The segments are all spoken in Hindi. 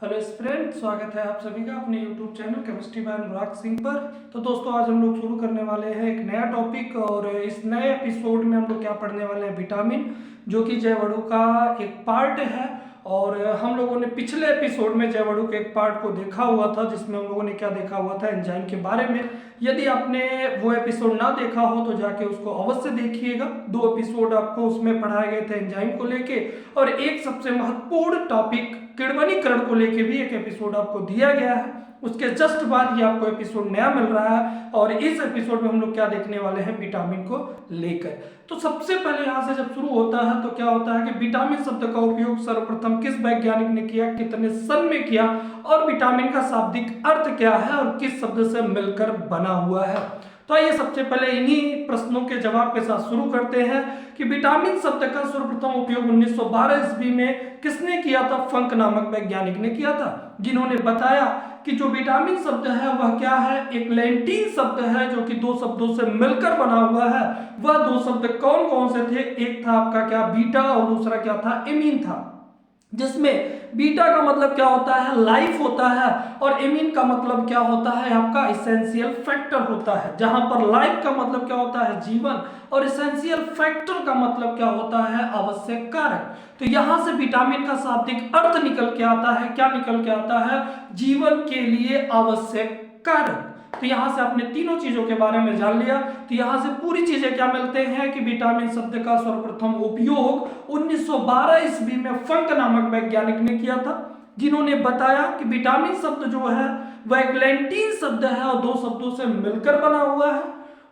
हेलो फ्रेंड, स्वागत है आप सभी का अपने YouTube channel chemistry bye Anurag Singh पर। तो दोस्तों, आज हम लोग शुरू करने वाले हैं एक नया टॉपिक और इस नए एपिसोड में हम लोग क्या पढ़ने वाले हैं, विटामिन, जो कि जैवड़ू का एक पार्ट है। और हम लोगों ने पिछले एपिसोड में जैवड़ू के एक पार्ट को देखा हुआ था, जिसमें हम लोगों ने क्या देखा हुआ था, एंजाइम के बारे में। यदि आपने वो एपिसोड ना देखा हो तो जाके उसको अवश्य देखिएगा। 2 एपिसोड आपको उसमें पढ़ाए गए थे एंजाइम को लेके, और एक सबसे महत्वपूर्ण टॉपिक किण्वनीकरण को लेके भी एक एपिसोड आपको दिया गया है। उसके जस्ट बाद ये आपको एपिसोड नया मिल रहा है, और इस एपिसोड में हम लोग क्या देखने वाले हैं, विटामिन को लेकर। तो सबसे पहले यहाँ से जब शुरू होता है तो क्या होता है कि विटामिन शब्द का उपयोग सर्वप्रथम किस वैज्ञानिक ने किया, कितने सन में किया, और विटामिन का शाब्दिक अर्थ क्या है और किस शब्द से मिलकर बना हुआ है। तो आइए सबसे पहले इन्हीं प्रश्नों के जवाब के साथ शुरू करते हैं कि विटामिन शब्द का सर्वप्रथम उपयोग 1912 ईस्वी में किसने किया था। फंक नामक वैज्ञानिक ने किया था, जिन्होंने बताया कि जो विटामिन शब्द है वह क्या है, एक लैटिन शब्द है जो कि 2 शब्दों से मिलकर बना हुआ है। वह 2 शब्द कौन कौन से थे, एक था आपका क्या, बीटा, और दूसरा क्या था, एमीन था। जिसमें बीटा का मतलब क्या होता है, लाइफ होता है, और एमीन का मतलब क्या होता है, आपका इसेंशियल फैक्टर होता है। जहां पर लाइफ का मतलब क्या होता है, जीवन, और इसेंशियल फैक्टर का मतलब क्या होता है, आवश्यक कारक। तो यहां से विटामिन का शाब्दिक अर्थ निकल के आता है, क्या निकल के आता है, जीवन के लिए आवश्यक कारक। तो यहां से आपने तीनों चीजों के बारे में जान लिया। तो यहां से पूरी चीजें क्या मिलते हैं कि विटामिन शब्द का सर्वप्रथम उपयोग 1912 ईस्वी में फंक नामक वैज्ञानिक ने किया था, जिन्होंने बताया कि विटामिन शब्द जो है वह एक लैटिन शब्द है और 2 शब्दों से मिलकर बना हुआ है।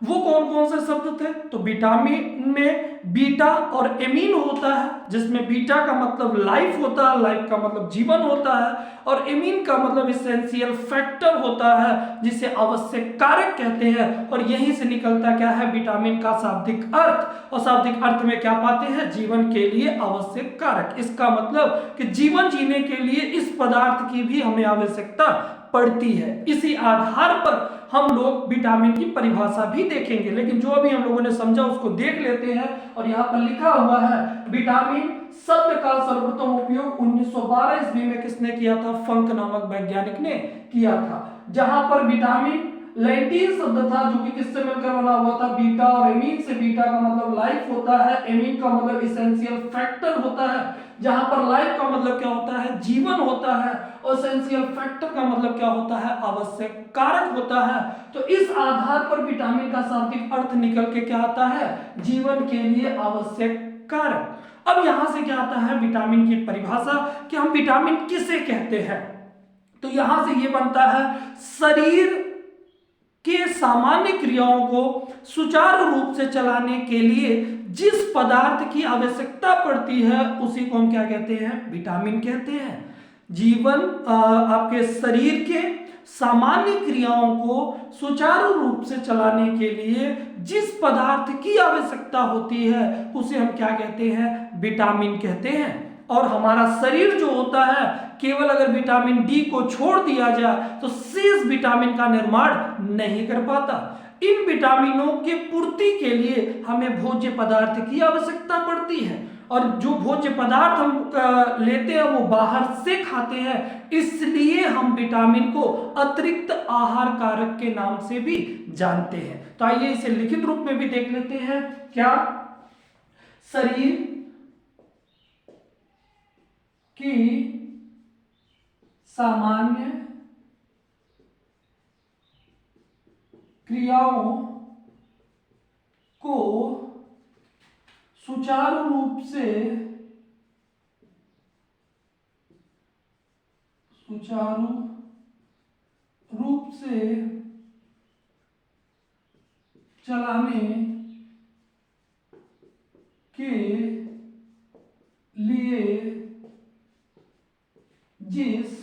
वो कौन कौन से शब्द थे, तो विटामिन में बीटा और एमीन होता है, जिसमें बीटा का मतलब लाइफ होता है, लाइफ का मतलब जीवन होता है, और एमीन का मतलब इसेंशियल फैक्टर होता है, जिसे आवश्यक कारक कहते हैं। और यहीं से निकलता क्या है, विटामिन का शाब्दिक अर्थ, और शाब्दिक अर्थ में क्या पाते हैं, जीवन के लिए आवश्यक कारक। इसका मतलब कि जीवन जीने के लिए इस पदार्थ की भी हमें आवश्यकता पड़ती है। इसी आधार पर हम लोग विटामिन की परिभाषा भी देखेंगे, लेकिन जो अभी हम लोगों ने समझा उसको देख लेते हैं। और यहाँ पर लिखा हुआ है, विटामिन शब्द का सर्वप्रथम उपयोग 1912 ईस्वी में किसने किया था, फंक नामक वैज्ञानिक ने किया था। जहां पर विटामिन लैटिन शब्द था जो कि किससे मिलकर बना हुआ था, बीटा, और एमीन से, बीटा का मतलब लाइफ होता है, एमीन का मतलब इसेंशियल फैक्टर होता है। जहां पर लाइफ का मतलब क्या होता है, जीवन होता है, और एसेंशियल फैक्टर का मतलब क्या होता है, आवश्यक कारक होता है। तो इस आधार पर विटामिन का शाब्दिक अर्थ निकल के क्या आता है, जीवन के लिए आवश्यक कारक। अब यहां से क्या आता है, विटामिन की परिभाषा कि हम विटामिन किसे कहते हैं। तो यहां से ये बनता है, शरीर के सामान्य क्रियाओं को सुचारू रूप से चलाने के लिए जिस पदार्थ की आवश्यकता पड़ती है उसी को हम क्या कहते हैं, विटामिन कहते हैं। जीवन आपके शरीर के सामान्य क्रियाओं को सुचारू रूप से चलाने के लिए जिस पदार्थ की आवश्यकता होती है उसे हम क्या कहते हैं, विटामिन कहते हैं। और हमारा शरीर जो होता है, केवल अगर विटामिन डी को छोड़ दिया जाए तो शेष विटामिन का निर्माण नहीं कर पाता। इन विटामिनों के पूर्ति के लिए हमें भोज्य पदार्थ की आवश्यकता पड़ती है, और जो भोज्य पदार्थ हम लेते हैं वो बाहर से खाते हैं, इसलिए हम विटामिन को अतिरिक्त आहार कारक के नाम से भी जानते हैं। तो आइए इसे लिखित रूप में भी देख लेते हैं। क्या, शरीर की सामान्य क्रियाओं को सुचारू रूप से चलाने के लिए जिस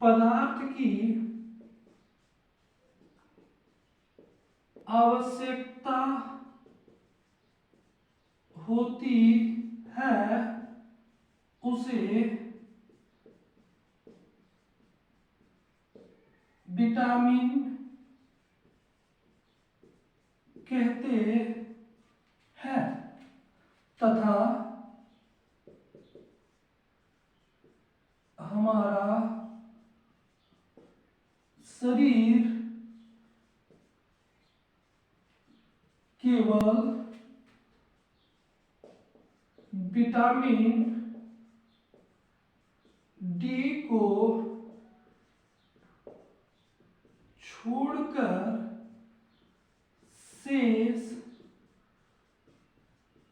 पदार्थ की आवश्यकता होती है उसे विटामिन कहते हैं, तथा शरीर केवल विटामिन डी को छोड़कर शेष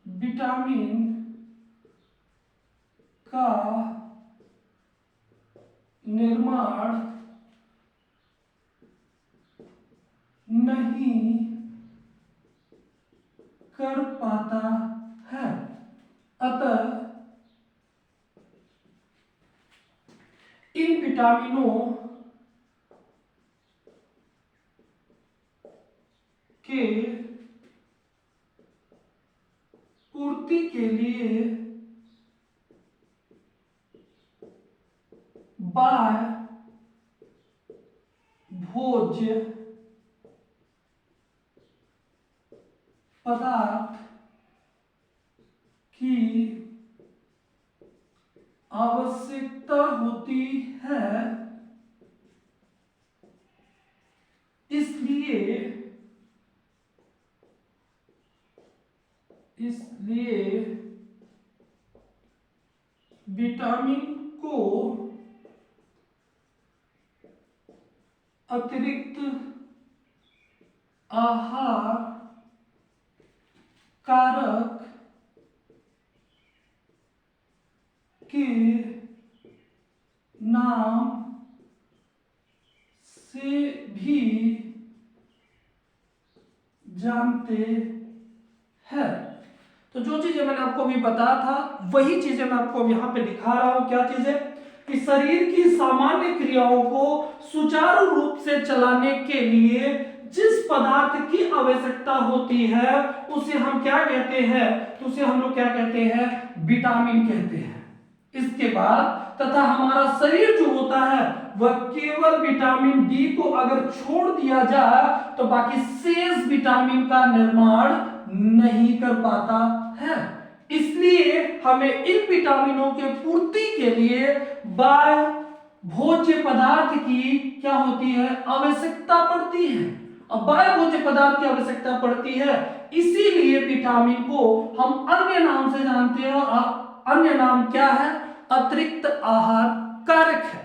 विटामिन का निर्माण नहीं कर पाता है। अतः इन विटामिनों के पूर्ति के लिए बाह्य भोज्य पदार्थ की आवश्यकता होती है। इसलिए विटामिन को अतिरिक्त आहार कारक के नाम से भी जानते हैं। तो जो चीजें मैंने आपको अभी बताया था वही चीजें मैं आपको यहाँ पे दिखा रहा हूं। क्या चीजें? कि शरीर की सामान्य क्रियाओं को सुचारू रूप से चलाने के लिए जिस पदार्थ की आवश्यकता होती है उसे हम क्या कहते हैं? तो उसे हम लोग क्या कहते हैं? विटामिन कहते हैं। इसके बाद तथा हमारा शरीर जो होता है वह केवल विटामिन डी को अगर छोड़ दिया जाए तो बाकी शेष विटामिन का निर्माण नहीं कर पाता है। इसलिए हमें इन विटामिनों के पूर्ति के लिए बाह्य भोज्य पदार्थ की क्या होती है? आवश्यकता पड़ती है। अब बाह्य भोज्य पदार्थ की आवश्यकता पड़ती है, इसीलिए विटामिन को हम अन्य नाम से जानते हैं और अन्य नाम क्या है? अतिरिक्त आहार कारक है।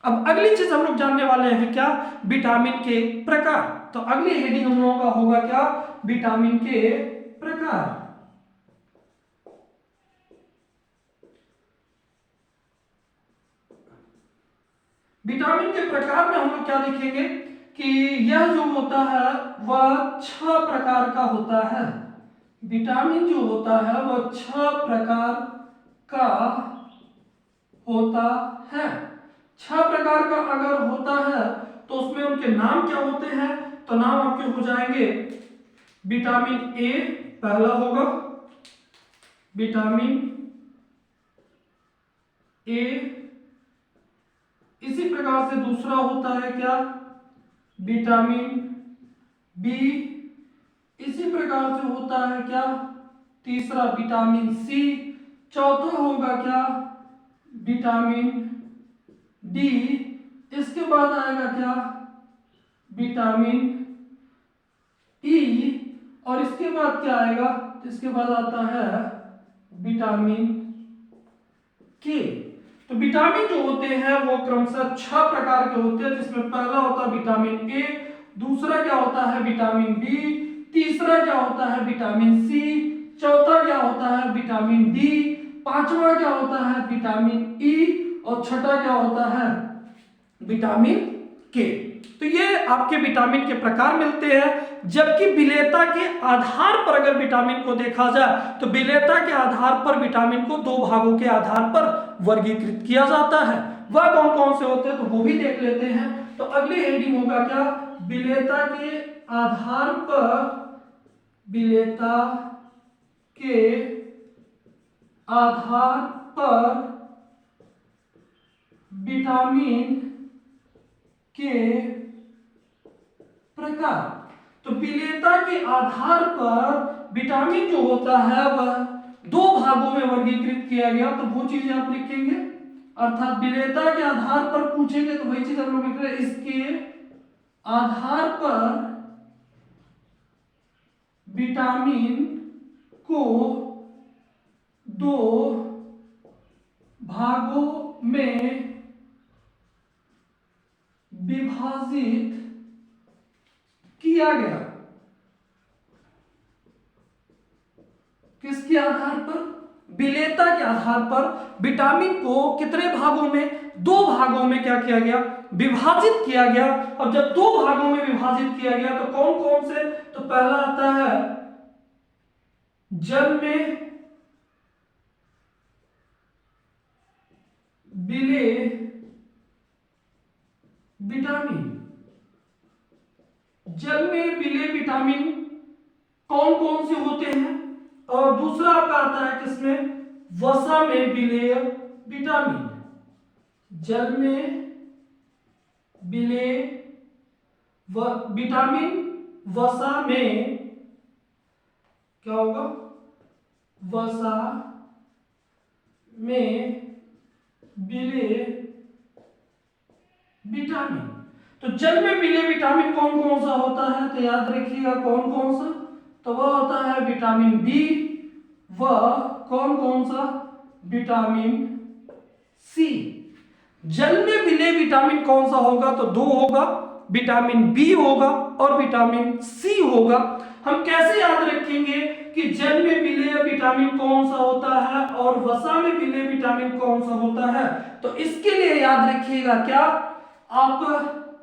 अब अगली चीज हम लोग जानने वाले हैं क्या? विटामिन के प्रकार। तो अगली हेडिंग हम लोगों का होगा क्या? विटामिन के प्रकार। विटामिन के प्रकार में हम लोग क्या देखेंगे कि यह जो होता है वह 6 प्रकार का होता है। विटामिन जो होता है वह 6 प्रकार का होता है। 6 प्रकार का अगर होता है तो उसमें उनके नाम क्या होते हैं? तो नाम आपके हो जाएंगे विटामिन ए पहला होगा, विटामिन ए। इसी प्रकार से दूसरा होता है क्या? Vitamin B. इसी प्रकार से होता है क्या? तीसरा विटामिन सी। चौथा होगा क्या? Vitamin D. इसके बाद आएगा क्या? Vitamin E. और इसके बाद क्या आएगा? इसके बाद आता है विटामिन के। तो विटामिन जो होते हैं वो क्रमशः 6 प्रकार के होते हैं, जिसमें पहला होता है विटामिन ए, दूसरा क्या होता है? विटामिन बी, तीसरा क्या होता है? विटामिन सी, चौथा क्या होता है? विटामिन डी, पांचवा क्या होता है? विटामिन ई, और छठा क्या होता है? विटामिन के। तो ये आपके विटामिन के प्रकार मिलते हैं। जबकि विलेयता के आधार पर अगर विटामिन को देखा जाए तो विलेयता के आधार पर विटामिन को 2 भागों के आधार पर वर्गीकृत किया जाता है। वह कौन कौन से होते हैं तो वो भी देख लेते हैं। तो अगली हेडिंग होगा क्या? विलेयता के आधार पर, विलेयता के आधार पर विटामिन के प्रकार। तो विलेयता के आधार पर विटामिन जो होता है वह 2 भागों में वर्गीकृत किया गया। तो वो चीजें आप लिखेंगे, अर्थात विलेयता के आधार पर पूछेंगे तो वही चीज हम लोग लिख रहे हैं। इसके आधार पर विटामिन को दो भागों में विभाजित किया गया। किसके आधार पर? विलेयता के आधार पर विटामिन को कितने भागों में? दो भागों में क्या किया गया? विभाजित किया गया। अब जब दो भागों में विभाजित किया गया तो कौन कौन से? तो पहला आता है जल में विलेय विटामिन। जल में विलेय विटामिन कौन कौन से होते हैं? और दूसरा आपका आता है किसमें? वसा में विलेय विटामिन। जल में विलेय विटामिन, वसा में क्या होगा? वसा में विलेय विटामिन। तो जल में विलेय विटामिन कौन कौन सा होता है? तो याद रखिएगा कौन कौन सा? तो वह होता है विटामिन बी व कौन कौन सा? Vitamin C. जल में विलेय विटामिन कौन सा होगा? तो दो होगा, विटामिन बी होगा और विटामिन सी होगा। हम कैसे याद रखेंगे कि जल में विलेय विटामिन कौन सा होता है और वसा में विलेय विटामिन कौन सा होता है? तो इसके लिए याद रखिएगा क्या आप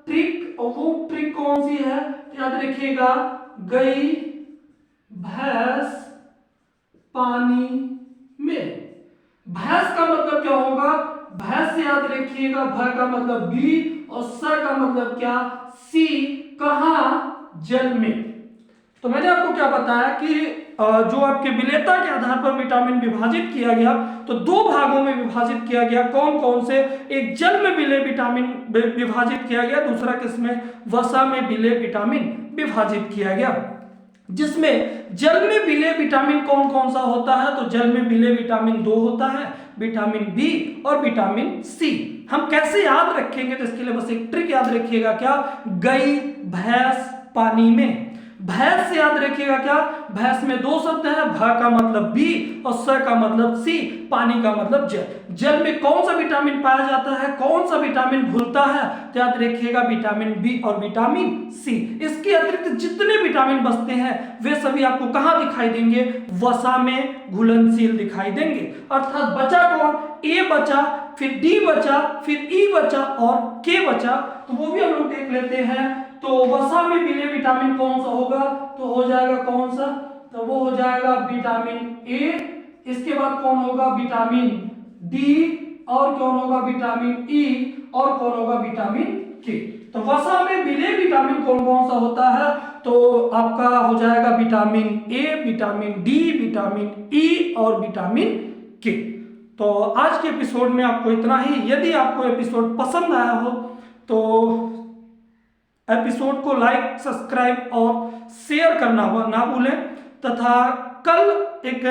ट्रिक, वो ट्रिक कौन सी है? याद रखिएगा गई भैंस पानी में। भैंस का मतलब क्या होगा? भैंस से याद रखिएगा भ का मतलब बी और स का मतलब क्या? सी। कहां? जल में। तो मैंने आपको क्या बताया कि जो आपके विलेयता के आधार पर विटामिन विभाजित किया गया तो दो भागों में विभाजित किया गया। कौन कौन से? एक जल में विलेय विटामिन विभाजित किया गया, दूसरा किसमें? वसा में विलेय विटामिन विभाजित किया गया। जिसमें जल में विलेय विटामिन कौन कौन सा होता है? तो जल में विलेय विटामिन दो होता है, विटामिन बी और विटामिन सी। हम कैसे याद रखेंगे? तो इसके लिए बस एक ट्रिक याद रखिएगा क्या? गई भैंस पानी में। भैंस से याद रखिएगा क्या? भैंस में दो शब्द है, भ का मतलब बी और स का मतलब सी, पानी का मतलब जल। जल में कौन सा विटामिन पाया जाता है? कौन सा विटामिन घुलता है? तो याद रखिएगा विटामिन बी और विटामिन सी। इसके अतिरिक्त जितने विटामिन बचते हैं वे सभी आपको कहां दिखाई देंगे? वसा में घुलनशील दिखाई देंगे। अर्थात बचा कौन? ए बचा, फिर डी बचा, फिर ई बचा और के बचा। तो वो भी हम लोग देख लेते हैं। तो वसा में विलेय विटामिन कौन सा होगा? तो हो जाएगा कौन सा? तो वो हो जाएगा विटामिन ए। इसके बाद कौन होगा? Vitamin D. और कौन होगा? Vitamin E. और कौन होगा? विटामिन के। तो वसा में विलेय विटामिन कौन कौन सा होता है? तो आपका हो जाएगा vitamin A, vitamin D, vitamin E और विटामिन के। तो आज के एपिसोड में आपको इतना ही। यदि आपको एपिसोड पसंद आया हो तो एपिसोड को लाइक, सब्सक्राइब और शेयर करना ना भूलें। तथा कल एक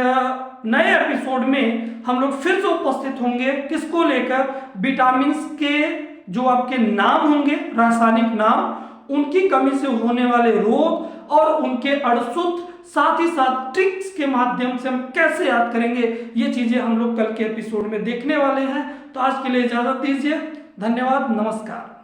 नए एपिसोड में हम लोग फिर से उपस्थित होंगे। किसको लेकर? विटामिन्स के जो आपके नाम होंगे, रासायनिक नाम, उनकी कमी से होने वाले रोग और उनके अड़सुध, साथ ही साथ ट्रिक्स के माध्यम से हम कैसे याद करेंगे, ये चीजें हम लोग कल के एपिसोड में देखने वाले हैं। तो आज के लिए इजाजत दीजिए। धन्यवाद, नमस्कार।